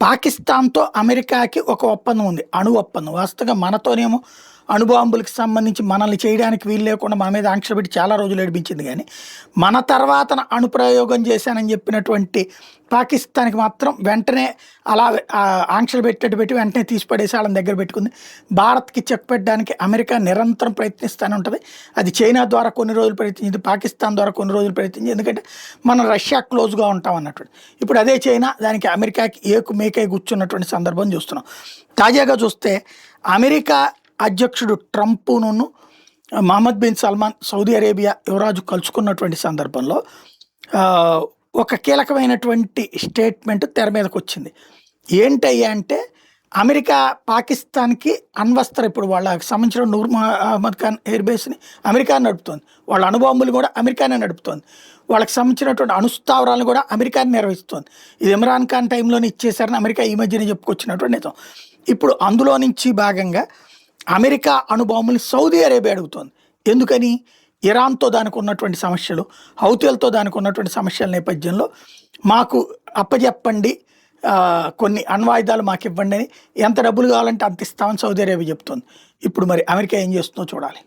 పాకిస్తాన్‌తో అమెరికాకి ఒక ఒప్పందం ఉంది. అణు ఒప్పందం. వాస్తవంగా మనతోనేమో అణుబాంబులకి సంబంధించి మనల్ని చేయడానికి వీలు లేకుండా మన మీద ఆంక్షలు పెట్టి చాలా రోజులు ఏడిపించింది గానీ, మన తర్వాతన అణుప్రయోగం చేశానని చెప్పినటువంటి పాకిస్తాన్‌కి మాత్రం వెంటనే అలా ఆంక్షలు పెట్టేట్టు పెట్టి వెంటనే తీసి పడేసి ఆళ్ళని దగ్గర పెట్టుకుంది. భారత్‌కి చెక్ పెట్టడానికి అమెరికా నిరంతరం ప్రయత్నిస్తానే ఉంటది. అది చైనా ద్వారా కొన్ని రోజులు ప్రయత్నించింది. పాకిస్తాన్ ద్వారా కొన్ని రోజులు ప్రయత్నించింది. ఎందుకంటే మనం రష్యా క్లోజ్‌గా ఉంటాం అన్నటువంటి. ఇప్పుడు అదే చైనా దానికి అమెరికాకి మేకై కూర్చున్నటువంటి సందర్భం చూస్తున్నాం. తాజాగా చూస్తే అమెరికా అధ్యక్షుడు ట్రంప్‌ను Mohammed bin Salman Saudi Arabia యువరాజు కలుసుకున్నటువంటి సందర్భంలో ఒక కీలకమైనటువంటి స్టేట్మెంట్ తెర మీదకొచ్చింది. ఏంటయ్యా అంటే అమెరికా పాకిస్తాన్‌కి అణ్వస్త్ర ఇప్పుడు వాళ్ళకి సంబంధించిన నూర్ మహమ్మద్ ఖాన్ ఎయిర్ బేస్‌ని అమెరికా నడుపుతోంది. వాళ్ళ అణుబాంబులు కూడా అమెరికానే నడుపుతోంది. వాళ్ళకి సంబంధించినటువంటి అణుస్థావరాలను కూడా అమెరికానే నిర్వహిస్తోంది. ఇది ఇమ్రాన్ ఖాన్ టైంలోనే ఇచ్చేశారని అమెరికా ఈ మధ్యనే చెప్పుకొచ్చినటువంటి నిజం. ఇప్పుడు అందులో నుంచి భాగంగా అమెరికా అణుబాంబుల్ని సౌదీ అరేబియా అడుగుతోంది. ఎందుకని? ఇరాన్‌తో దానికి ఉన్నటువంటి సమస్యలు, హౌతీలతో దానికి ఉన్నటువంటి సమస్యల నేపథ్యంలో మాకు అప్పజెప్పండి, కొన్ని అణ్వాయుధాలు మాకివ్వండి అని ఎంత డబ్బులు కావాలంటే అంత ఇస్తామని సౌదీ అరేబియా చెప్తోంది. ఇప్పుడు మరి అమెరికా ఏం చేస్తుందో చూడాలి.